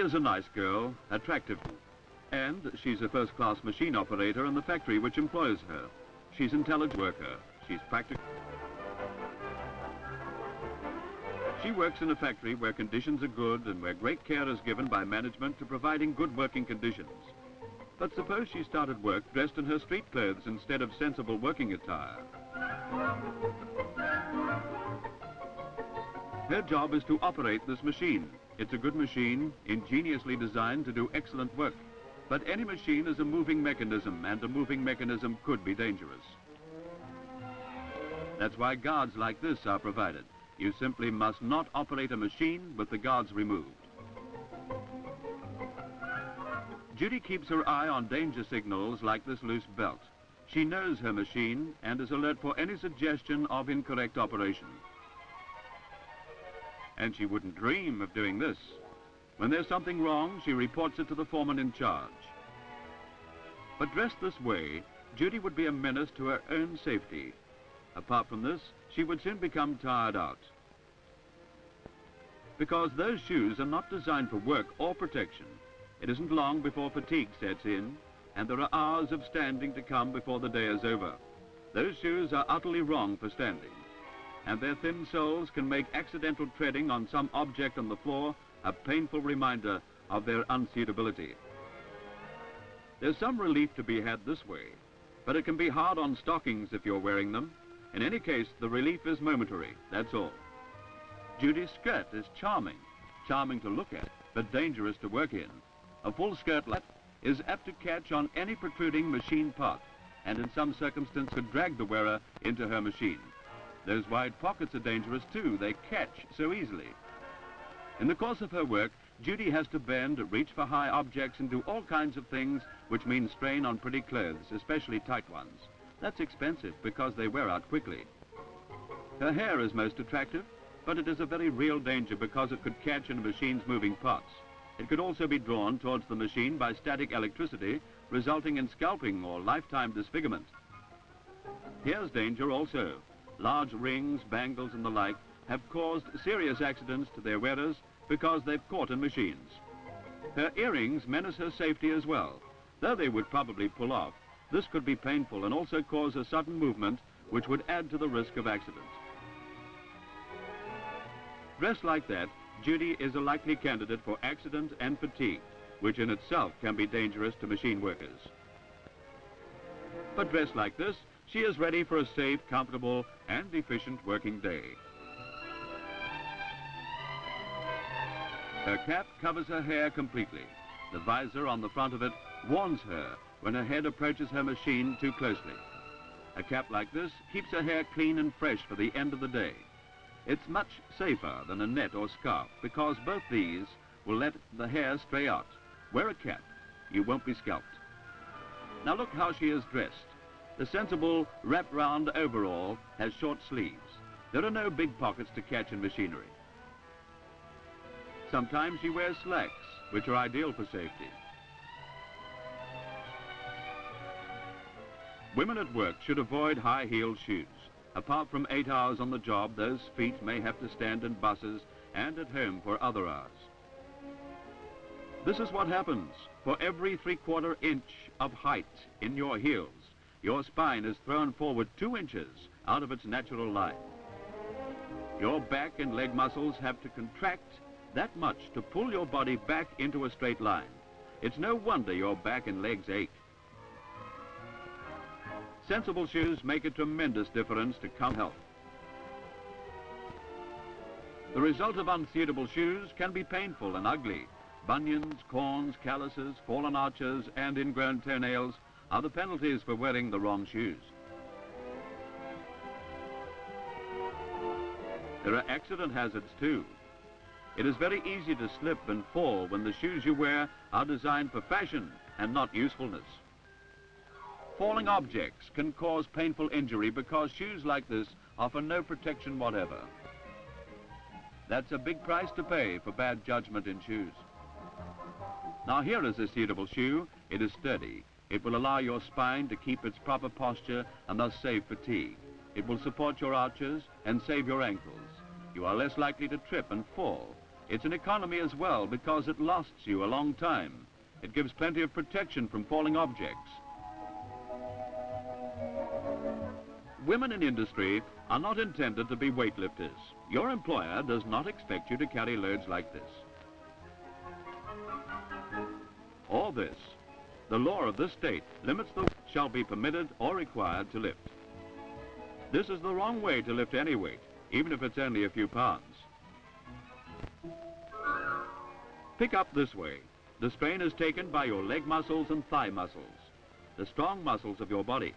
is a nice girl, attractive, and she's a first-class machine operator in the factory which employs her. She's an intelligent worker. She's practical. She works in a factory where conditions are good and where great care is given by management to providing good working conditions. But suppose she started work dressed in her street clothes instead of sensible working attire. Her job is to operate this machine. It's a good machine, ingeniously designed to do excellent work. But any machine is a moving mechanism, and a moving mechanism could be dangerous. That's why guards like this are provided. You simply must not operate a machine with the guards removed. Judy keeps her eye on danger signals like this loose belt. She knows her machine and is alert for any suggestion of incorrect operation. And she wouldn't dream of doing this. When there's something wrong, she reports it to the foreman in charge. But dressed this way, Judy would be a menace to her own safety. Apart from this, she would soon become tired out. Because those shoes are not designed for work or protection, it isn't long before fatigue sets in, and there are hours of standing to come before the day is over. Those shoes are utterly wrong for standing, and their thin soles can make accidental treading on some object on the floor a painful reminder of their unsuitability. There's some relief to be had this way, but it can be hard on stockings if you're wearing them. In any case, the relief is momentary, that's all. Judy's skirt is charming to look at, but dangerous to work in. A full skirt like that is apt to catch on any protruding machine part, and in some circumstances could drag the wearer into her machine. Those wide pockets are dangerous too, they catch so easily. In the course of her work, Judy has to bend, reach for high objects, and do all kinds of things which mean strain on pretty clothes, especially tight ones. That's expensive because they wear out quickly. Her hair is most attractive, but it is a very real danger because it could catch in a machine's moving parts. It could also be drawn towards the machine by static electricity, resulting in scalping or lifetime disfigurement. Here's danger also. Large rings, bangles, and the like have caused serious accidents to their wearers because they've caught in machines. Her earrings menace her safety as well. Though they would probably pull off, this could be painful and also cause a sudden movement which would add to the risk of accident. Dressed like that, Judy is a likely candidate for accident and fatigue, which in itself can be dangerous to machine workers. But dressed like this, she is ready for a safe, comfortable, and efficient working day. Her cap covers her hair completely. The visor on the front of it warns her when her head approaches her machine too closely. A cap like this keeps her hair clean and fresh for the end of the day. It's much safer than a net or scarf because both these will let the hair stray out. Wear a cap, you won't be scalped. Now look how she is dressed. The sensible wrap-round overall has short sleeves. There are no big pockets to catch in machinery. Sometimes she wears slacks, which are ideal for safety. Women at work should avoid high-heeled shoes. Apart from 8 hours on the job, those feet may have to stand in buses and at home for other hours. This is what happens. For every 3/4 inch of height in your heels, your spine is thrown forward 2 inches out of its natural line. Your back and leg muscles have to contract that much to pull your body back into a straight line. It's no wonder your back and legs ache. Sensible shoes make a tremendous difference to health. The result of unsuitable shoes can be painful and ugly. Bunions, corns, calluses, fallen arches, and ingrown toenails are the penalties for wearing the wrong shoes. There are accident hazards too. It is very easy to slip and fall when the shoes you wear are designed for fashion and not usefulness. Falling objects can cause painful injury because shoes like this offer no protection whatever. That's a big price to pay for bad judgment in shoes. Now here is a suitable shoe. It is sturdy. It will allow your spine to keep its proper posture and thus save fatigue. It will support your arches and save your ankles. You are less likely to trip and fall. It's an economy as well because it lasts you a long time. It gives plenty of protection from falling objects. Women in industry are not intended to be weightlifters. Your employer does not expect you to carry loads like this. Or this. The law of this state limits the shall be permitted or required to lift. This is the wrong way to lift any weight, even if it's only a few pounds. Pick up this way. The strain is taken by your leg muscles and thigh muscles, the strong muscles of your body.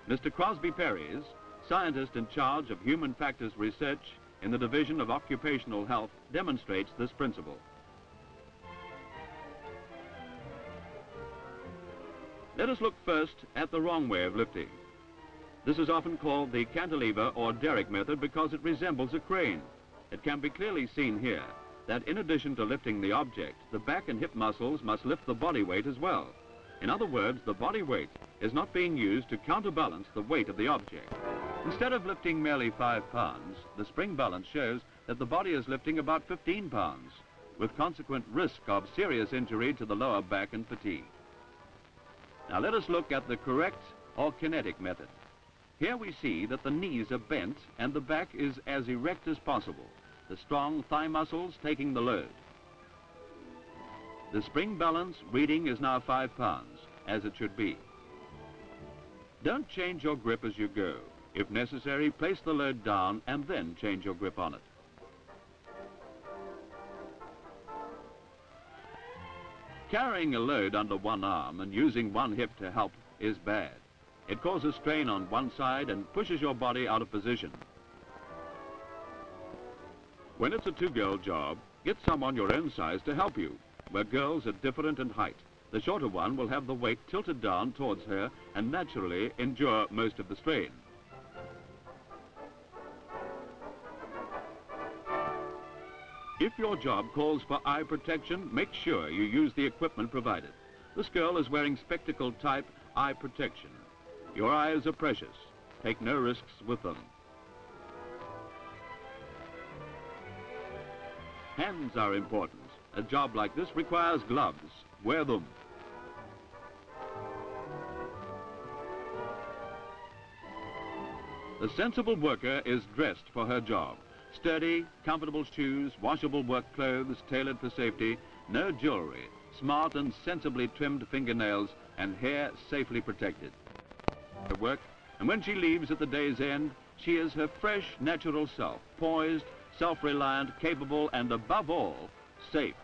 Mr. Crosby Perrys, scientist in charge of human factors research in the Division of Occupational Health, demonstrates this principle. Let us look first at the wrong way of lifting. This is often called the cantilever or derrick method because it resembles a crane. It can be clearly seen here that in addition to lifting the object, the back and hip muscles must lift the body weight as well. In other words, the body weight is not being used to counterbalance the weight of the object. Instead of lifting merely 5 pounds, the spring balance shows that the body is lifting about 15 pounds, with consequent risk of serious injury to the lower back and fatigue. Now let us look at the correct or kinetic method. Here we see that the knees are bent and the back is as erect as possible, the strong thigh muscles taking the load. The spring balance reading is now 5 pounds, as it should be. Don't change your grip as you go. If necessary, place the load down and then change your grip on it. Carrying a load under one arm and using one hip to help is bad. It causes strain on one side and pushes your body out of position. When it's a two-girl job, get someone your own size to help you, where girls are different in height. The shorter one will have the weight tilted down towards her and naturally endure most of the strain. If your job calls for eye protection, make sure you use the equipment provided. This girl is wearing spectacle-type eye protection. Your eyes are precious. Take no risks with them. Hands are important. A job like this requires gloves. Wear them. The sensible worker is dressed for her job. Sturdy, comfortable shoes, washable work clothes tailored for safety, no jewellery, smart and sensibly trimmed fingernails, and hair safely protected. Her work, and when she leaves at the day's end, she is her fresh, natural self, poised, self-reliant, capable, and above all, safe.